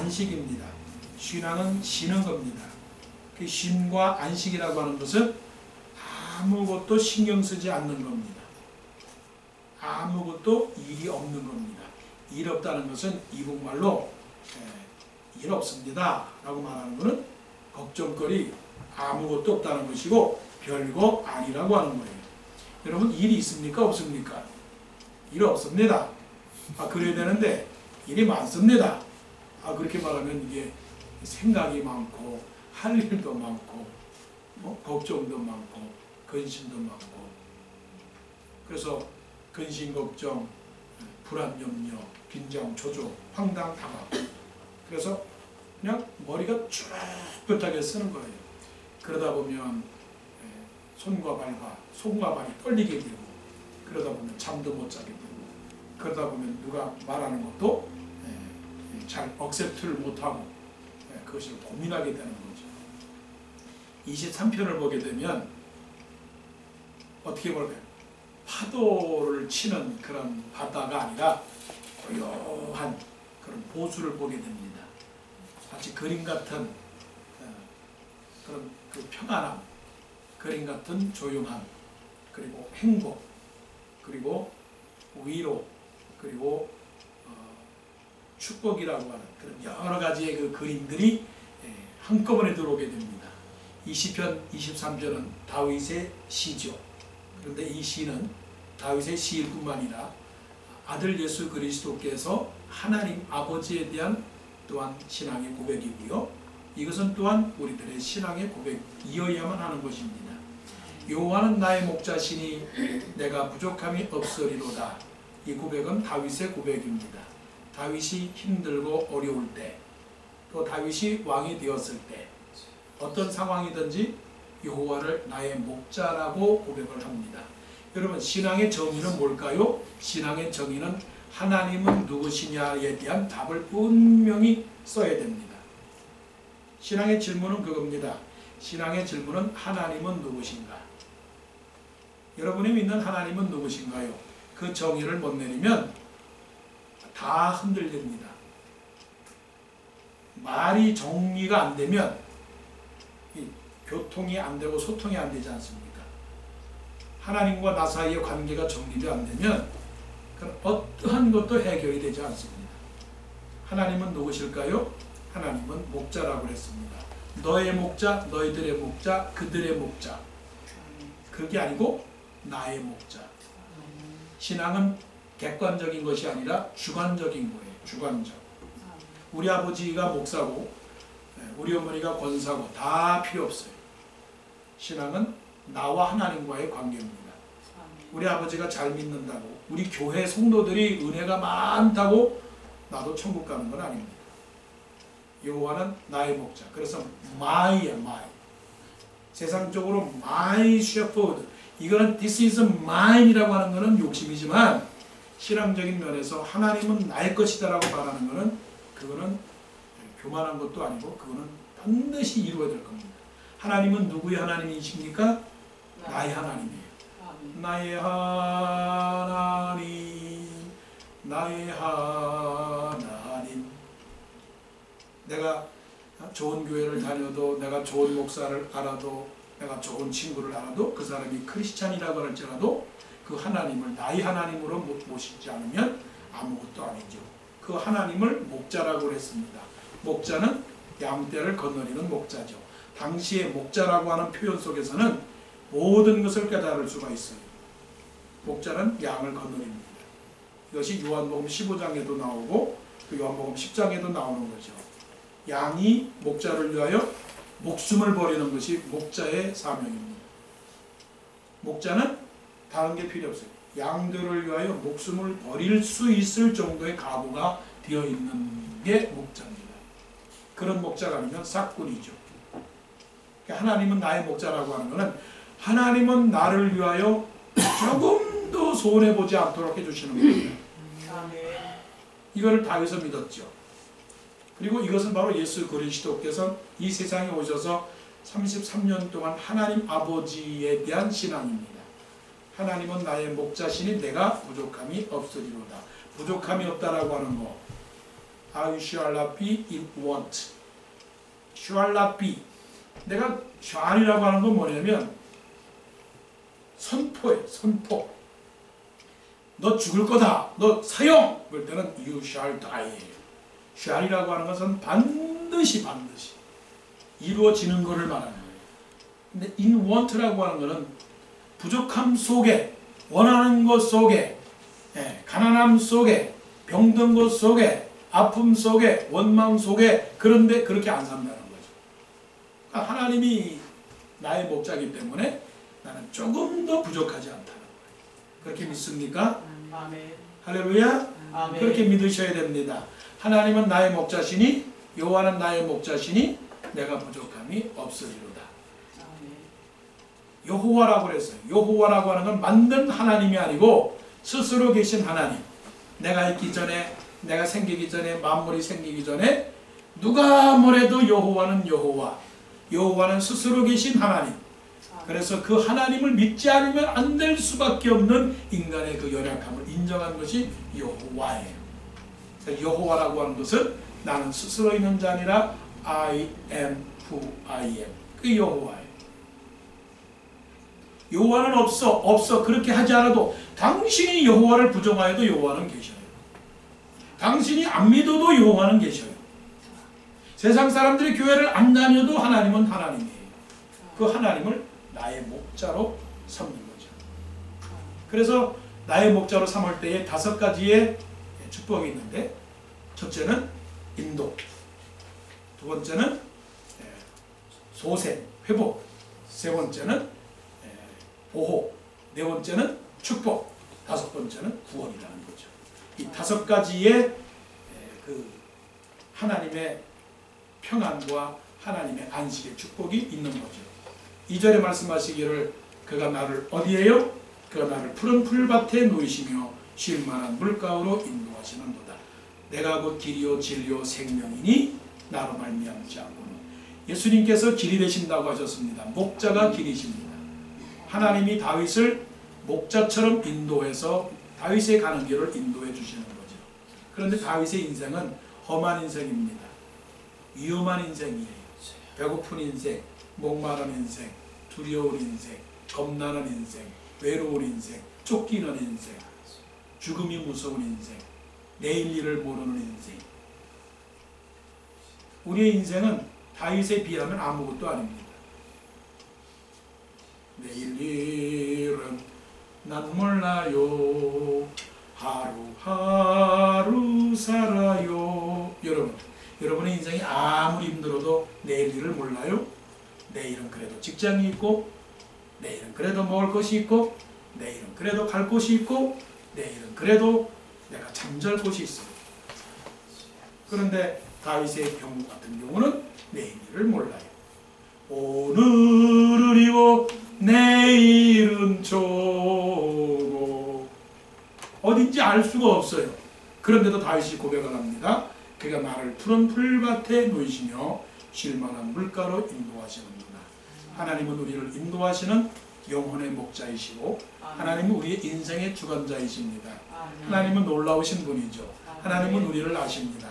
안식입니다. 신앙은 쉬는 겁니다. 그 쉼과 안식이라고 하는 것은 아무것도 신경 쓰지 않는 겁니다. 아무것도 일이 없는 겁니다. 일 없다는 것은 이북말로 일 없습니다 라고 말하는 것은 걱정거리 아무것도 없다는 것이고 별거 아니라고 하는 거예요. 여러분 일이 있습니까? 없습니까? 일 없습니다. 그래야 되는데 일이 많습니다. 그렇게 말하면 이게 생각이 많고 할 일도 많고 걱정도 많고 근심도 많고 그래서 근심 걱정 불안 염려 긴장 초조 황당 당황 그래서 그냥 머리가 쭈뼛하게 쓰는 거예요. 그러다 보면 손과 발과 손과 발이 떨리게 되고 그러다 보면 잠도 못 자게 되고 그러다 보면 누가 말하는 것도 잘 억셉트를 못하고 그것을 고민하게 되는 거죠. 23편을 보게 되면 어떻게 볼까요? 파도를 치는 그런 바다가 아니라 고요한 그런 보수를 보게 됩니다. 마치 그림 같은 그런 그 평안함, 그림 같은 조용함, 그리고 행복, 그리고 위로, 그리고 축복이라고 하는 그런 여러 가지의 그 그림들이 한꺼번에 들어오게 됩니다. 20편, 23편은 다윗의 시죠. 그런데 이 시는 다윗의 시일 뿐만 아니라 아들 예수 그리스도께서 하나님 아버지에 대한 또한 신앙의 고백이고요. 이것은 또한 우리들의 신앙의 고백이어야만 하는 것입니다. 여호와는 나의 목자시니 내가 부족함이 없으리로다. 이 고백은 다윗의 고백입니다. 다윗이 힘들고 어려울 때, 또 다윗이 왕이 되었을 때 어떤 상황이든지 여호와를 나의 목자라고 고백을 합니다. 여러분 신앙의 정의는 뭘까요? 신앙의 정의는 하나님은 누구시냐에 대한 답을 분명히 써야 됩니다. 신앙의 질문은 그겁니다. 신앙의 질문은 하나님은 누구신가? 여러분이 믿는 하나님은 누구신가요? 그 정의를 못 내리면 다 흔들립니다. 말이 정리가 안 되면 교통이 안 되고 소통이 안 되지 않습니까? 하나님과 나 사이의 관계가 정리가 안 되면 어떠한 것도 해결이 되지 않습니다. 하나님은 누구실까요? 하나님은 목자라고 했습니다. 너의 목자, 너희들의 목자, 그들의 목자. 그게 아니고 나의 목자. 신앙은 객관적인 것이 아니라 주관적인 거예요. 주관적. 우리 아버지가 목사고 우리 어머니가 권사고 다 필요 없어요. 신앙은 나와 하나님과의 관계입니다. 우리 아버지가 잘 믿는다고 우리 교회 성도들이 은혜가 많다고 나도 천국 가는 건 아닙니다. 여호와는 나의 목자. 그래서 my야 my. 세상적으로 my shepherd. 이거는 this is mine이라고 하는 것은 욕심이지만 신앙적인 면에서 하나님은 나의 것이다 라고 말하는 것은 그거는 교만한 것도 아니고 그거는 반드시 이루어야 될 겁니다. 하나님은 누구의 하나님이십니까? 나의 하나님이에요. 나의 하나님, 나의 하나님. 내가 좋은 교회를 다녀도 내가 좋은 목사를 알아도 내가 좋은 친구를 알아도 그 사람이 크리스찬이라고 할지라도 그 하나님을 나의 하나님으로 모시지 않으면 아무것도 아니죠. 그 하나님을 목자라고 했습니다. 목자는 양떼를 건너리는 목자죠. 당시의 목자라고 하는 표현 속에서는 모든 것을 깨달을 수가 있어요. 목자는 양을 건너립니다. 이것이 요한복음 15장에도 나오고 그 요한복음 10장에도 나오는 거죠. 양이 목자를 위하여 목숨을 버리는 것이 목자의 사명입니다. 목자는 다른 게 필요 없어요. 양들을 위하여 목숨을 버릴 수 있을 정도의 각오가 되어 있는 게 목자입니다. 그런 목자가 아니면 싹군이죠. 하나님은 나의 목자라고 하는 것은 하나님은 나를 위하여 조금도 손해보지 않도록 해주시는 겁니다. 이거를 다윗은 믿었죠. 그리고 이것은 바로 예수 그리스도께서 이 세상에 오셔서 33년 동안 하나님 아버지에 대한 신앙입니다. 하나님은 나의 목자시니 내가 부족함이 없으리로다. 부족함이 없다라고 하는 거. I shall not be in want. shall not be. 내가 shall이라고 하는 건 뭐냐면 선포예요. 선포. 너 죽을 거다. 너 사형. 그럴 때는 you shall die예요. shall이라고 하는 것은 반드시 이루어지는 것을 말하는 거예요. 근데 in want라고 하는 것은 부족함 속에, 원하는 것 속에, 가난함 속에, 병든 것 속에, 아픔 속에, 원망 속에, 그런데 그렇게 안 산다는 거죠. 그러니까 하나님이 나의 목자이기 때문에 나는 조금 더 부족하지 않다는 거예요. 그렇게 믿습니까? 아멘. 할렐루야. 아멘. 그렇게 믿으셔야 됩니다. 하나님은 나의 목자시니, 여호와는 나의 목자시니 내가 부족함이 없으리로다. 여호와라고 그랬어요. 여호와라고 하는 건 만든 하나님이 아니고 스스로 계신 하나님. 내가 있기 전에, 내가 생기기 전에, 만물이 생기기 전에 누가 뭐래도 여호와는 여호와. 여호와는 스스로 계신 하나님. 그래서 그 하나님을 믿지 않으면 안 될 수밖에 없는 인간의 그 연약함을 인정한 것이 여호와예요. 여호와라고 하는 것은 나는 스스로 있는 자 아니라 I am who I am. 그게 여호와예요. 여호와는 없어. 그렇게 하지 않아도 당신이 여호와를 부정하여도 여호와는 계셔요. 당신이 안 믿어도 여호와는 계셔요. 세상 사람들이 교회를 안 다녀도 하나님은 하나님이에요. 그 하나님을 나의 목자로 삼는 거죠. 그래서 나의 목자로 삼을 때에 5가지의 축복이 있는데, 첫째는 인도, 두 번째는 소생, 회복, 세 번째는 보호, 네 번째는 축복, 5번째는 구원이라는 거죠. 이 5가지의 그 하나님의 평안과 하나님의 안식의 축복이 있는 거죠. 2절에 말씀하시기를 그가 나를 어디에요? 그가 나를 푸른 풀밭에 놓이시며 쉴 만한 물가로 인도하시는도다. 내가 곧 길이요 진리요 생명이니 나로 말미암지 않고는. 예수님께서 길이 되신다고 하셨습니다. 목자가 길이십니다. 하나님이 다윗을 목자처럼 인도해서 다윗의 가는 길을 인도해 주시는 거죠. 그런데 다윗의 인생은 험한 인생입니다. 위험한 인생이에요. 배고픈 인생, 목마른 인생, 두려운 인생, 겁나는 인생, 외로운 인생, 쫓기는 인생, 죽음이 무서운 인생, 내일 일을 모르는 인생. 우리의 인생은 다윗에 비하면 아무것도 아닙니다. 내일 일은 난 몰라요. 하루하루 살아요. 여러분의 인생이 아무리 힘들어도 내일 일을 몰라요? 내일은 그래도 직장이 있고, 내일은 그래도 먹을 것이 있고, 내일은 그래도 갈 곳이 있고, 내일은 그래도 내가 잠잘 곳이 있어요. 그런데 다윗의 경우 같은 경우는 내일 일을 몰라요. 오늘은 이고 내일은 저고 어딘지 알 수가 없어요. 그런데도 다윗이 고백을 합니다. 그가 나를 푸른 풀밭에 놓이시며 쉴만한 물가로 인도하시는구나. 하나님은 우리를 인도하시는 영혼의 목자이시고, 하나님은 우리의 인생의 주관자이십니다. 하나님은 놀라우신 분이죠. 하나님은 우리를 아십니다.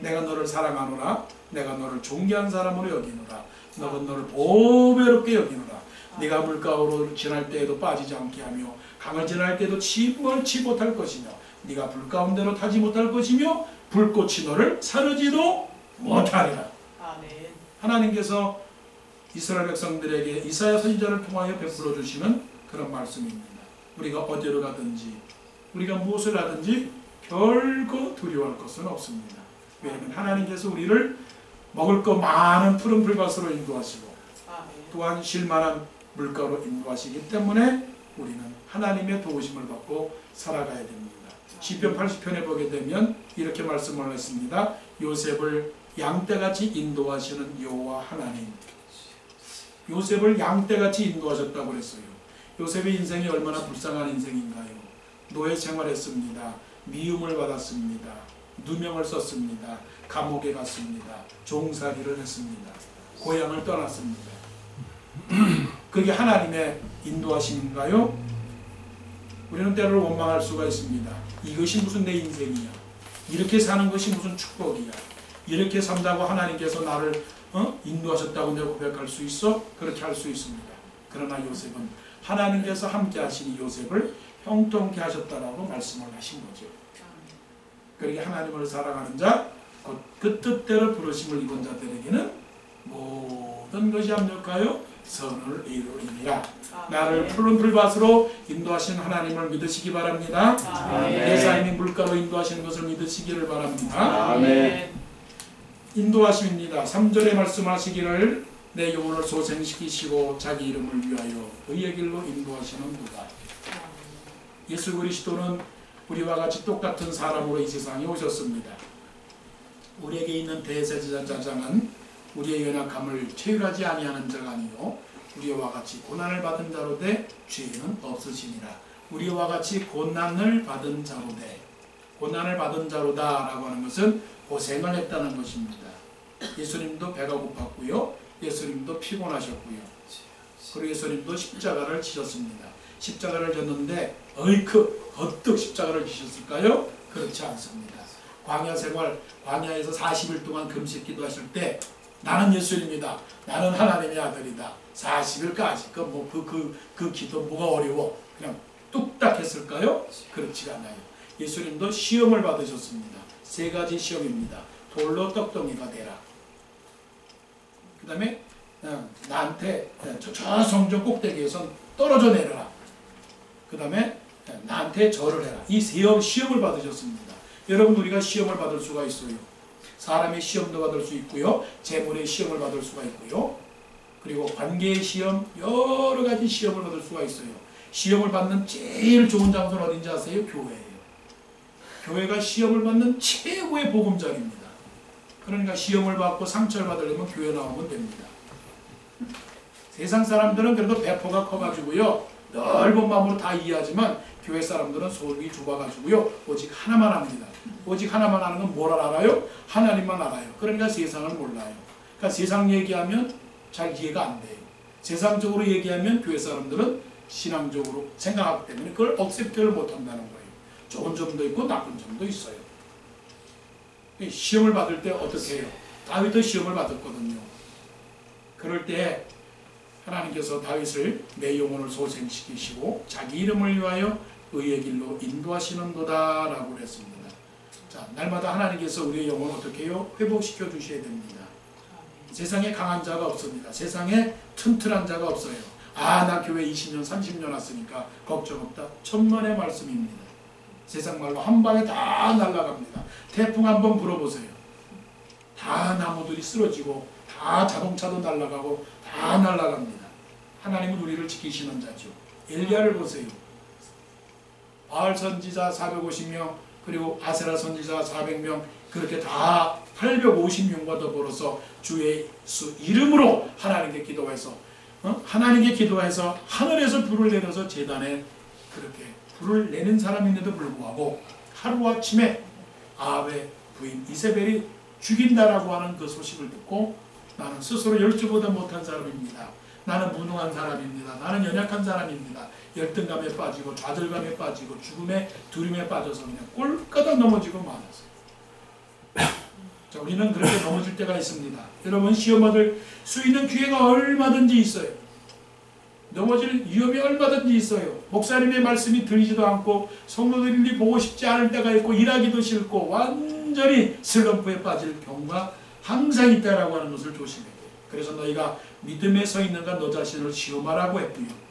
내가 너를 사랑하노라. 내가 너를 존귀한 사람으로 여기노라. 너가 너를 보배롭게 여기노라. 네가 물가로 지날 때에도 빠지지 않게 하며 강을 지날 때도 침몰치 못할 것이며 네가 불 가운데로 타지 못할 것이며 불꽃이 너를 사르지도 못하리라. 하나님께서 이스라엘 백성들에게 이사야 선지자를 통하여 베풀어 주시는 그런 말씀입니다. 우리가 어디로 가든지, 우리가 무엇을 하든지 결코 두려워할 것은 없습니다. 왜냐하면 하나님께서 우리를 먹을 것 많은 푸른 풀밭으로 인도하시고 또한 쉴만한 물가로 인도하시기 때문에 우리는 하나님의 도우심을 받고 살아가야 됩니다. 시편 80편에 보게 되면 이렇게 말씀을 했습니다. 요셉을 양떼같이 인도하시는 여호와 하나님. 요셉을 양떼같이 인도하셨다고 그랬어요. 요셉의 인생이 얼마나 불쌍한 인생인가요? 노예 생활했습니다. 미움을 받았습니다. 누명을 썼습니다. 감옥에 갔습니다. 종살이를 했습니다. 고향을 떠났습니다. 그게 하나님의 인도하심인가요? 우리는 때로는 원망할 수가 있습니다. 이것이 무슨 내 인생이야? 이렇게 사는 것이 무슨 축복이야. 이렇게 산다고 하나님께서 나를 인도하셨다고 내가 고백할 수 있어? 그렇게 할 수 있습니다. 그러나 요셉은 하나님께서 함께 하시니 요셉을 형통케 하셨다라고 말씀을 하신 거죠. 그러니까 하나님을 사랑하는 자, 곧 그 뜻대로 부르심을 입은 자들에게는 모든 것이 합력하여 선을 이루리라. 나를 푸른 풀밭으로 인도하신 하나님을 믿으시기 바랍니다. 내 삶이 물가로 인도하시는 것을 믿으시기를 바랍니다. 아멘. 인도하심입니다. 3절에 말씀하시기를 내 영혼을 소생시키시고 자기 이름을 위하여 의의 길로 인도하시는 도다. 예수 그리스도는 우리와 같이 똑같은 사람으로 이 세상에 오셨습니다. 우리에게 있는 대제사장은 우리의 연약함을 체휼하지 아니하는 자가 아니요 우리와 같이 고난을 받은 자로 돼 죄는 없으시니라. 우리와 같이 고난을 받은 자로 돼, 고난을 받은 자로다 라고 하는 것은 고생을 했다는 것입니다. 예수님도 배가 고팠고요, 예수님도 피곤하셨고요, 그리고 예수님도 십자가를 지셨습니다. 십자가를 졌는데 어떻게 십자가를 지셨을까요? 그렇지 않습니다. 광야 생활, 광야에서 40일 동안 금식 기도하실 때 나는 예수님이다, 나는 하나님의 아들이다, 40일까지 그 기도 뭐가 어려워? 그냥 뚝딱 했을까요? 그렇지가 않아요. 예수님도 시험을 받으셨습니다. 3가지 시험입니다. 돌로 떡덩이가 되라, 그 다음에 나한테 저 성전 꼭대기에서 떨어져 내려라, 그 다음에 나한테 절을 해라. 이 3 시험을 받으셨습니다. 여러분, 우리가 시험을 받을 수가 있어요. 사람의 시험도 받을 수 있고요, 재물의 시험을 받을 수가 있고요, 그리고 관계의 시험, 여러 가지 시험을 받을 수가 있어요. 시험을 받는 제일 좋은 장소는 어딘지 아세요? 교회예요. 교회가 시험을 받는 최고의 보금자리입니다. 그러니까 시험을 받고 상처를 받으려면 교회 나오면 됩니다. 세상 사람들은 그래도 배포가 커가지고요, 넓은 마음으로 다 이해하지만 교회 사람들은 속이 좁아가지고요, 오직 하나만 합니다. 오직 하나만 하는 건 뭘 알아요? 하나님만 알아요. 그러니까 세상을 몰라요. 그러니까 세상 얘기하면 잘 이해가 안 돼요. 세상적으로 얘기하면 교회 사람들은 신앙적으로 생각하기 때문에 그걸 억셉트를 못한다는 거예요. 좋은 점도 있고 나쁜 점도 있어요. 시험을 받을 때 어떻게 해요? 다윗도 시험을 받았거든요. 그럴 때 하나님께서 다윗을 내 영혼을 소생시키시고 자기 이름을 위하여 의의 길로 인도하시는도다 라고 그랬습니다. 자, 날마다 하나님께서 우리의 영혼을 어떻게 해요? 회복시켜 주셔야 됩니다. 세상에 강한 자가 없습니다. 세상에 튼튼한 자가 없어요. 나 교회 20년 30년 왔으니까 걱정 없다. 천만의 말씀입니다. 세상 말로 한 방에 다 날아갑니다. 태풍 한번 불어보세요. 다 나무들이 쓰러지고 다 자동차도 날아가고 다 날아갑니다. 하나님은 우리를 지키시는 자죠. 엘리야를 보세요. 바알 선지자 450명, 그리고 아세라 선지자 400명, 그렇게 다 850명과 더불어서 주 예수 이름으로 하나님께 기도해서 하나님께 기도해서 하늘에서 불을 내려서 제단에 그렇게 불을 내는 사람인데도 불구하고 하루아침에 아합의 부인 이세벨이 죽인다라고 하는 그 소식을 듣고 나는 스스로 열주보다 못한 사람입니다. 나는 무능한 사람입니다. 나는 연약한 사람입니다. 열등감에 빠지고 좌절감에 빠지고 죽음의 두려움에 빠져서 그냥 꼴까닥 넘어지고 말았어요. 자, 우리는 그렇게 넘어질 때가 있습니다. 여러분, 시험 받을 수 있는 기회가 얼마든지 있어요. 넘어질 위험이 얼마든지 있어요. 목사님의 말씀이 들리지도 않고 성도들이 보고 싶지 않을 때가 있고 일하기도 싫고 완전히 슬럼프에 빠질 경우가 항상 있다라고 하는 것을 조심해야 돼요. 그래서 너희가 믿음에 서 있는가 너 자신을 시험하라고 했고요.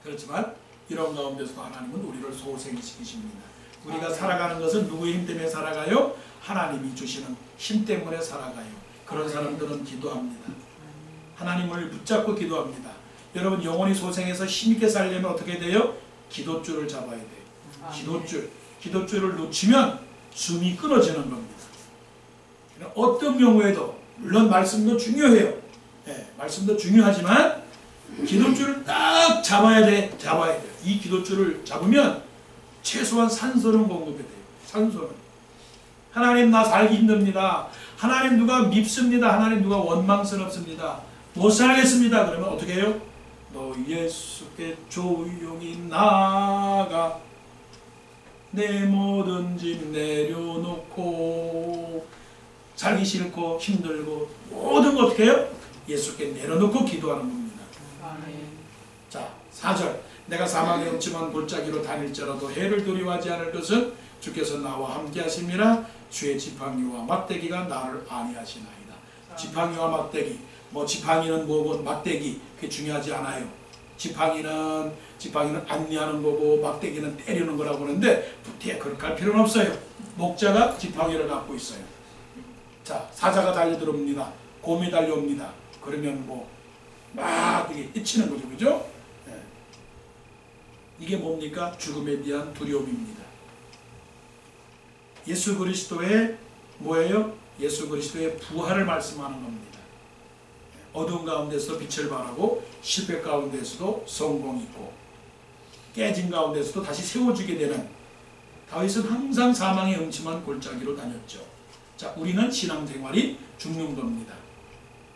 그렇지만 이런 가운데서도 하나님은 우리를 소생시키십니다. 우리가 살아가는 것은 누구의 힘 때문에 살아가요? 하나님이 주시는 힘 때문에 살아가요. 그런 사람들은 기도합니다. 하나님을 붙잡고 기도합니다. 여러분, 영혼이 소생해서 힘있게 살려면 어떻게 돼요? 기도줄을 잡아야 돼요. 기도줄을 놓치면 숨이 끊어지는 겁니다. 어떤 경우에도 물론 말씀도 중요해요. 말씀도 중요하지만 기도줄을 딱 잡아야 돼요. 이 기도줄을 잡으면 최소한 산소는 공급이 돼요. 산소는. 하나님, 나 살기 힘듭니다. 하나님, 누가 밉습니다. 하나님, 누가 원망스럽습니다. 못 살겠습니다. 그러면 어떻게 해요? 너 예수께 조용히 나아가 내 모든 짐 내려놓고 살기 싫고 힘들고 모든 거 어떻게 해요? 예수께 내려놓고 기도하는 겁니다. 자, 4절 내가 사망의 음침한 골짜기로 다닐지라도 해를 두려워하지 않을 것은 주께서 나와 함께 하심이라 주의 지팡이와 막대기가 나를 안위하시나이다. 지팡이와 막대기, 뭐 지팡이는 뭐고 막대기 그게 중요하지 않아요. 지팡이는 안위하는 거고 막대기는 때리는 거라고 그러는데 부티에 그렇게 할 필요는 없어요. 목자가 지팡이를 갖고 있어요. 자, 사자가 달려들어옵니다. 곰이 달려옵니다. 그러면 뭐 막 이게 뛰치는 거죠, 그죠? 네. 이게 뭡니까? 죽음에 대한 두려움입니다. 예수 그리스도의 뭐예요? 예수 그리스도의 부활을 말씀하는 겁니다. 어두운 가운데서 빛을 발하고 실패 가운데서도 성공이 있고 깨진 가운데서도 다시 세워지게 되는 다윗은 항상 사망의 음침한 골짜기로 다녔죠. 자, 우리는 신앙생활이 죽는 겁니다.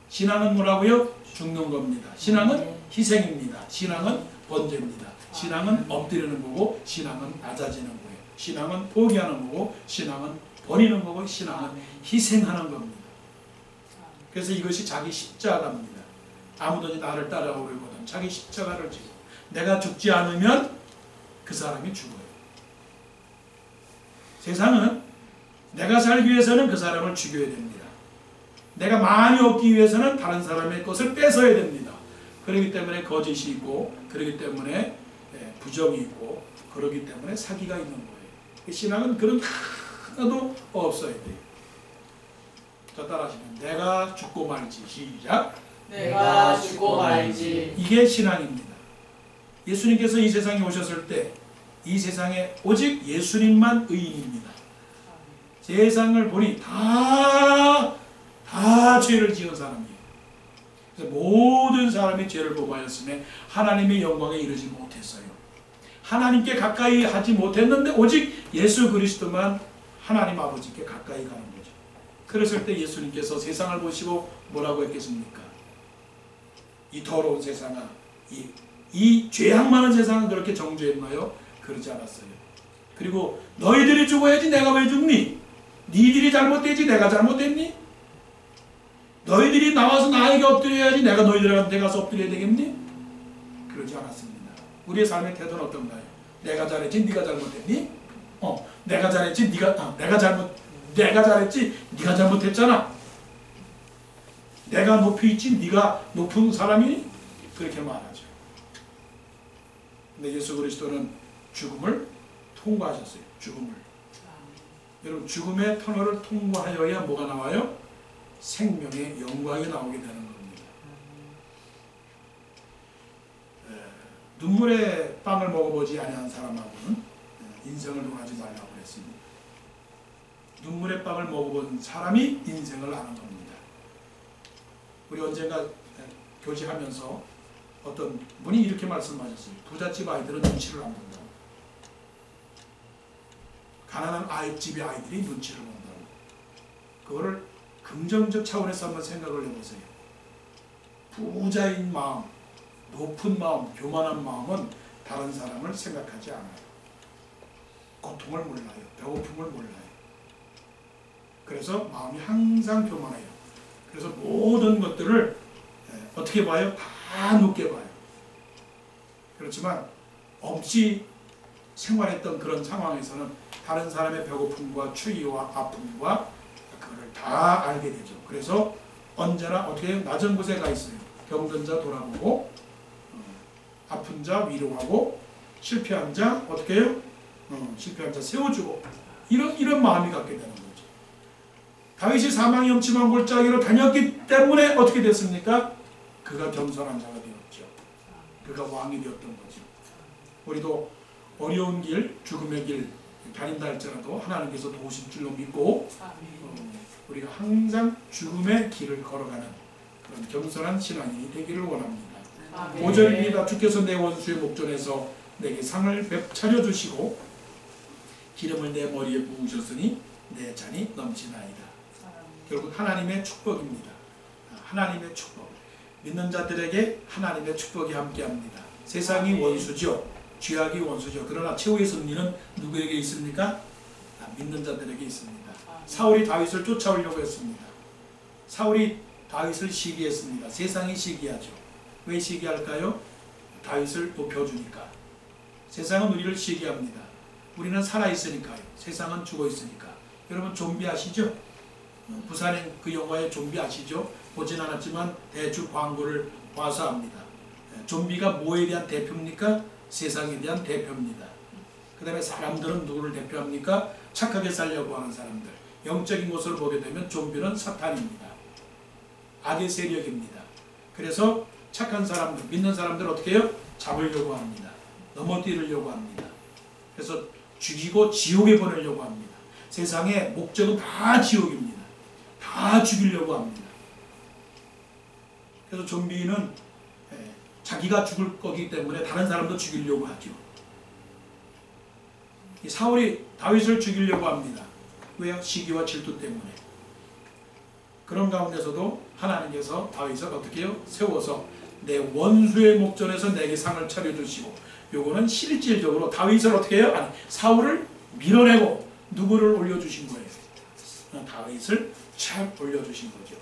신앙은 뭐라고요? 죽는 겁니다. 신앙은 희생입니다. 신앙은 번제입니다. 신앙은 엎드리는 거고 신앙은 낮아지는 거예요. 신앙은 포기하는 거고 신앙은 버리는 거고 신앙은 희생하는 겁니다. 그래서 이것이 자기 십자가입니다. 아무든지 나를 따라오려거든 자기 십자가를 지고 내가 죽지 않으면 그 사람이 죽어요. 세상은 내가 살기 위해서는 그 사람을 죽여야 됩니다. 내가 많이 얻기 위해서는 다른 사람의 것을 뺏어야 됩니다. 그렇기 때문에 거짓이 있고 그렇기 때문에 부정이 있고 그렇기 때문에 사기가 있는 거예요. 신앙은 그런 하나도 없어야 돼요. 자, 따라하시면 내가 죽고 말지. 시작. 내가 죽고 말지. 이게 신앙입니다. 예수님께서 이 세상에 오셨을 때 이 세상에 오직 예수님만 의인입니다. 세상을 보니 다 죄를 지은 사람이에요. 그래서 모든 사람이 죄를 범하였으며 하나님의 영광에 이르지 못했어요. 하나님께 가까이 하지 못했는데 오직 예수 그리스도만 하나님 아버지께 가까이 가는 거죠. 그랬을 때 예수님께서 세상을 보시고 뭐라고 했겠습니까? 이 더러운 세상아, 이 죄악 많은 세상은 그렇게 정죄했나요? 그러지 않았어요. 그리고 너희들이 죽어야지 내가 왜 죽니? 니들이 잘못되지 내가 잘못됐니? 너희들이 나와서 나에게 엎드려야지 내가 너희들한테 가서 엎드려야 되겠니? 그러지 않았습니다. 우리의 삶의 태도는 어떤가요? 내가 잘했지 네가 잘못했니? 내가 잘했지 내가 잘했지 네가 잘못했잖아. 내가 높이 있지 네가 높은 사람이니? 그렇게 말하죠. 근데 예수 그리스도는 죽음을 통과하셨어요. 죽음을. 여러분 죽음의 터널을 통과하여야 뭐가 나와요? 생명의 영광이 나오게 되는 겁니다. 눈물의 빵을 먹어보지 아니한 사람하고는 인생을 논하지 말라고 그랬습니다. 눈물의 빵을 먹어본 사람이 인생을 아는 겁니다. 우리 언젠가 교제하면서 어떤 분이 이렇게 말씀하셨어요. 부잣집 아이들은 눈치를 안 본다고. 가난한 집의 아이들이 눈치를 본다고. 그거를 긍정적 차원에서 한번 생각을 해보세요. 부자인 마음, 높은 마음, 교만한 마음은 다른 사람을 생각하지 않아요. 고통을 몰라요. 배고픔을 몰라요. 그래서 마음이 항상 교만해요. 그래서 모든 것들을 어떻게 봐요? 다 높게 봐요. 그렇지만 없이 생활했던 그런 상황에서는 다른 사람의 배고픔과 추위와 아픔과 그거를 다 알게 되죠. 그래서 언제나 어떻게 해요? 낮은 곳에 가 있어요. 병든 자 돌아보고 아픈 자 위로하고 실패한 자 어떻게 해요? 실패한 자 세워주고 이런 마음이 갖게 되는 거죠. 다윗이 사망의 음침한 골짜기로 다녔기 때문에 어떻게 됐습니까? 그가 겸손한 자가 되었죠. 그가 왕이 되었던 거죠. 우리도 어려운 길, 죽음의 길 다닌다 할지라도 하나님께서 도우실 줄로 믿고 우리가 항상 죽음의 길을 걸어가는 그런 겸손한 신앙인이 되기를 원합니다. 5절입니다. 주께서 내 원수의 목전에서 내게 상을 차려주시고 기름을 내 머리에 부으셨으니 내 잔이 넘치나이다. 결국 하나님의 축복입니다. 하나님의 축복. 믿는 자들에게 하나님의 축복이 함께합니다. 세상이 원수죠. 죄악이 원수죠. 그러나 최후의 승리는 누구에게 있습니까? 믿는 자들에게 있습니다. 사울이 다윗을 쫓아오려고 했습니다. 사울이 다윗을 시기했습니다. 세상이 시기하죠. 왜 시기할까요? 다윗을 높여주니까. 세상은 우리를 시기합니다. 우리는 살아있으니까요. 세상은 죽어있으니까. 여러분 좀비 아시죠? 부산의 그 영화의 좀비 아시죠? 보진 않았지만 대충 광고를 봐서 압니다. 좀비가 뭐에 대한 대표입니까? 세상에 대한 대표입니다. 그 다음에 사람들은 누구를 대표합니까? 착하게 살려고 하는 사람들. 영적인 것을 보게 되면 좀비는 사탄입니다. 악의 세력입니다. 그래서 착한 사람들, 믿는 사람들 어떻게 해요? 잡으려고 합니다. 넘어뜨리려고 합니다. 그래서 죽이고 지옥에 보내려고 합니다. 세상의 목적은 다 지옥입니다. 다 죽이려고 합니다. 그래서 좀비는 자기가 죽을 거기 때문에 다른 사람도 죽이려고 하죠. 사울이 다윗을 죽이려고 합니다. 왜요? 시기와 질투 때문에. 그런 가운데서도 하나님께서 다윗을 어떻게 해요? 세워서 내 원수의 목전에서 내게 상을 차려주시고, 요거는 실질적으로 다윗을 어떻게 해요? 아니, 사울을 밀어내고 누구를 올려주신 거예요? 다윗을 잘 올려주신 거죠.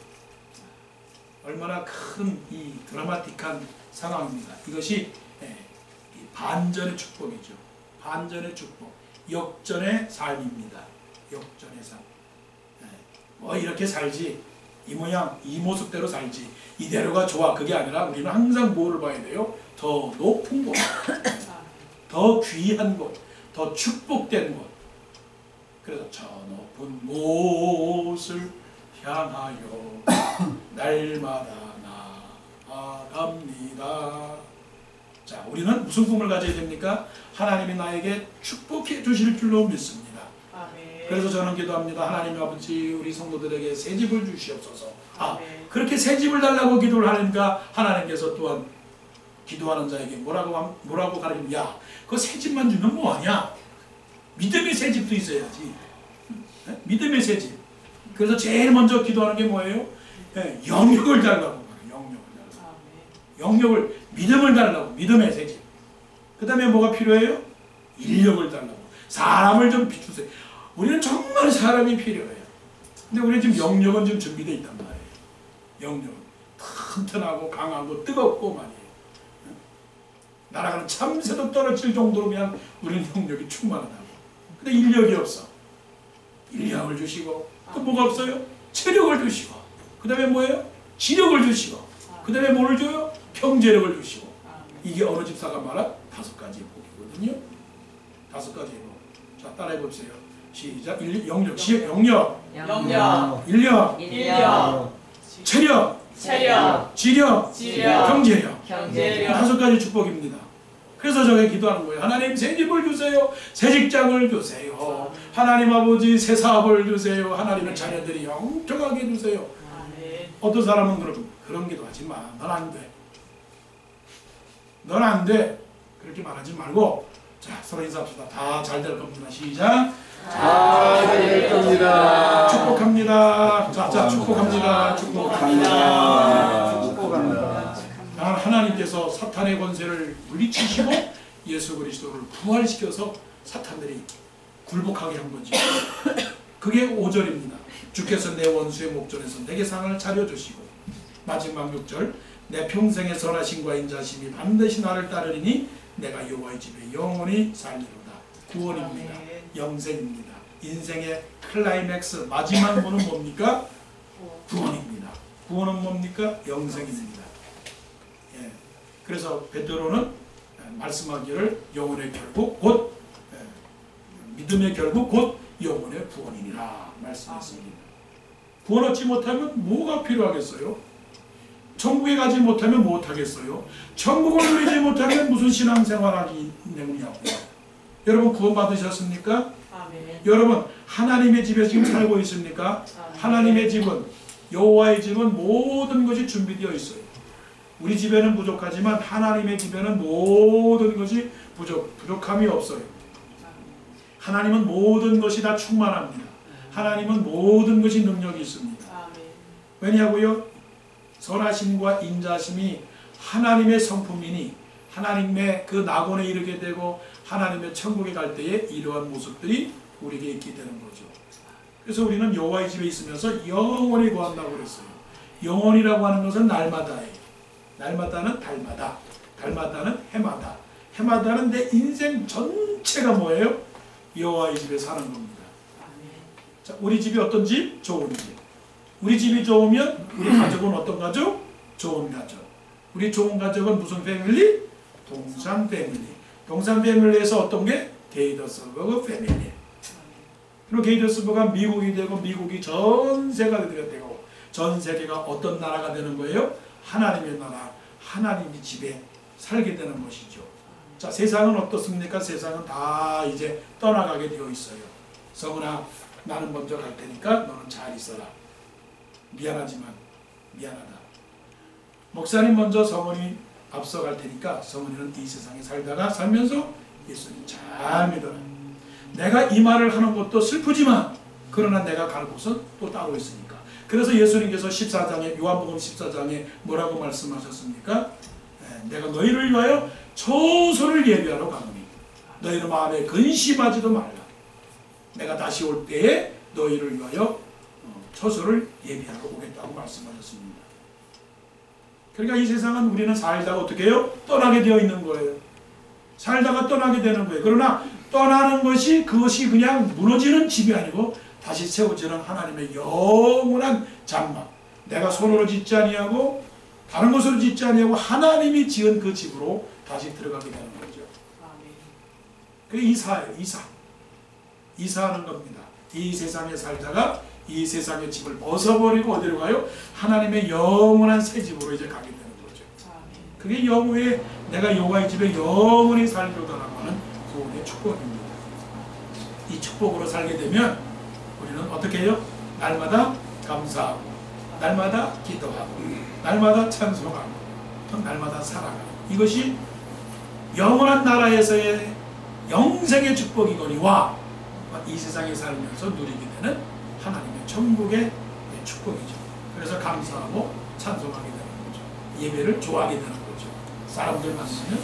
얼마나 큰 이 드라마틱한 상황입니다. 이것이 반전의 축복이죠. 반전의 축복. 역전의 삶입니다. 역전의 삶. 뭐 이렇게 살지, 이 모양 이 모습대로 살지, 이대로가 좋아, 그게 아니라 우리는 항상 뭐를 봐야 돼요? 더 높은 곳, 더 귀한 곳, 더 축복된 곳. 그래서 저 높은 곳을 향하여 날마다 나아갑니다. 자, 우리는 무슨 꿈을 가져야 됩니까? 하나님이 나에게 축복해 주실 줄로 믿습니다. 아멘. 그래서 저는 기도합니다. 하나님 아버지, 우리 성도들에게 새 집을 주시옵소서. 아멘. 그렇게 새 집을 달라고 기도를 하니까 하나님께서 또한 기도하는 자에게 뭐라고 가르치면, 야, 그 새 집만 주면 뭐하냐? 믿음의 새 집도 있어야지. 믿음의 새 집. 그래서 제일 먼저 기도하는 게 뭐예요? 영역을 달라고. 영역을, 믿음을 달라고. 믿음의 새 집. 그 다음에 뭐가 필요해요? 인력을 달라고. 사람을 좀 비추세요. 우리는 정말 사람이 필요해요. 근데 우리는 지금 영역은 좀 준비되어 있단 말이에요. 영역은 튼튼하고 강하고 뜨겁고 말이에요. 날아가는 참새도 떨어질 정도로 그냥 우리는 영역이 충만하다고. 근데 인력이 없어. 인력을 주시고, 또 뭐가 없어요? 체력을 주시고, 그 다음에 뭐예요? 지력을 주시고, 그 다음에 뭐를 줘요? 경제력을 주시고. 이게 어느 집사가 말한 5가지 복이거든요. 5가지 복. 자, 따라해 보세요. 시작. 영역, 지역, 영역, 인력, 체력, 지력, 경제력. 5가지 축복입니다. 그래서 저게 기도하는 거예요. 하나님 새 집을 주세요. 새 직장을 주세요. 하나님 아버지 새 사업을 주세요. 하나님의 자녀들이 영통하게 주세요. 어떤 사람은 그런 기도하지 마. 넌 안 돼. 넌 안 돼. 그렇게 말하지 말고, 자, 서로 인사합시다. 다 잘 될 겁니다. 시작. 잘 될 겁니다. 축복합니다. 자, 축복합니다. 축복합니다. 축복합니다. 하나님께서 사탄의 권세를 물리치시고 예수 그리스도를 부활시켜서 사탄들이 굴복하게 한 거지. 그게 5절입니다. 주께서 내 원수의 목전에서 내게 상을 차려주시고, 마지막 6절, 내 평생의 선하심과 인자심이 반드시 나를 따르리니 내가 여호와의 집에 영원히 살리로다. 구원입니다. 영생입니다. 인생의 클라이맥스 마지막 문은 뭡니까? 구원입니다. 구원은 뭡니까? 영생입니다. 예. 그래서 베드로는 말씀하기를 영혼의 결국 곧 믿음의 결국 곧 영혼의 구원이니라 말씀했습니다. 구원 얻지 못하면 뭐가 필요하겠어요? 천국에 가지 못하면 못하겠어요? 천국을 누리지 못하면 무슨 신앙생활하기 내느냐고요? 여러분 구원 받으셨습니까? 아멘. 여러분 하나님의 집에 지금 살고 있습니까? 아멘. 하나님의 집은, 여호와의 집은 모든 것이 준비되어 있어요. 우리 집에는 부족하지만 하나님의 집에는 모든 것이 부족함이 없어요. 하나님은 모든 것이 다 충만합니다. 하나님은 모든 것이 능력이 있습니다. 왜냐고요? 선하심과 인자심이 하나님의 성품이니 하나님의 그 낙원에 이르게 되고 하나님의 천국에 갈 때에 이러한 모습들이 우리에게 있게 되는 거죠. 그래서 우리는 여호와의 집에 있으면서 영원히 거한다고 그랬어요. 영원이라고 하는 것은 날마다예요. 날마다는 달마다, 달마다는 해마다, 해마다는 내 인생 전체가 뭐예요? 여호와의 집에 사는 겁니다. 자, 우리 집이 어떤 집? 좋은 집. 우리 집이 좋으면 우리 가족은 어떤 가족? 좋은 가족. 우리 좋은 가족은 무슨 패밀리? 동산 패밀리. 동산 패밀리에서 어떤 게? 게이더스버그 패밀리. 그리고 게이더스버그가 미국이 되고 미국이 전 세계가 되고 전 세계가 어떤 나라가 되는 거예요? 하나님의 나라, 하나님의 집에 살게 되는 것이죠. 자, 세상은 어떻습니까? 세상은 다 이제 떠나가게 되어 있어요. 성은아, 나는 먼저 갈 테니까 너는 잘 있어라. 미안하지만 미안하다. 목사님 먼저 성은이 앞서 갈 테니까 성은이는 이 세상에 살면서 예수님 잘 믿어라. 내가 이 말을 하는 것도 슬프지만 그러나 내가 갈 곳은 또 따로 있으니까. 그래서 예수님께서 14장에 요한복음 14장에 뭐라고 말씀하셨습니까? 내가 너희를 위하여 처소를 예비하러 가노니 너희는 마음에 근심하지도 말라. 내가 다시 올 때에 너희를 위하여 처소를 예비하러 오겠다고 말씀하셨습니다. 그러니까 이 세상은 우리는 살다가 어떻게 해요? 떠나게 되어 있는 거예요. 살다가 떠나게 되는 거예요. 그러나 떠나는 것이 그것이 그냥 무너지는 집이 아니고 다시 세워지는 하나님의 영원한 장막. 내가 손으로 짓지 아니하고 다른 곳으로 짓지 아니하고 하나님이 지은 그 집으로 다시 들어가게 되는 거죠. 그게 이사예요. 이사하는 겁니다. 이 세상에 살다가 이 세상의 집을 벗어버리고 어디로 가요? 하나님의 영원한 새 집으로 이제 가게 되는 거죠. 그게 여호와의 내가 여호와의 집에 영원히 살리로다라고 하는 구원의 축복입니다. 이 축복으로 살게 되면 우리는 어떻게 해요? 날마다 감사하고 날마다 기도하고 날마다 찬송하고 날마다 살아가고 이것이 영원한 나라에서의 영생의 축복이거니와 이 세상에 살면서 누리게 되는 하나님의 천국의 축복이죠. 그래서 감사하고 찬송하게 되는 거죠. 예배를 좋아하게 되는 거죠. 사람들 만나면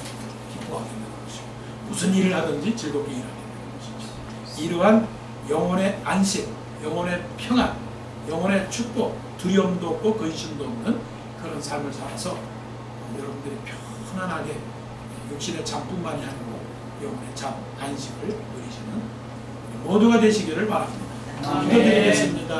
기뻐하게 되는 것이고 무슨 일을 하든지 즐겁게 일하게 되는 것이죠. 이러한 영혼의 안식, 영혼의 평안, 영혼의 축복, 두려움도 없고 근심도 없는 그런 삶을 살아서 여러분들이 편안하게 육신의 잠뿐만이 아니고 영혼의 잠, 안식을 누리시는 모두가 되시기를 바랍니다. 기도드리겠습니다.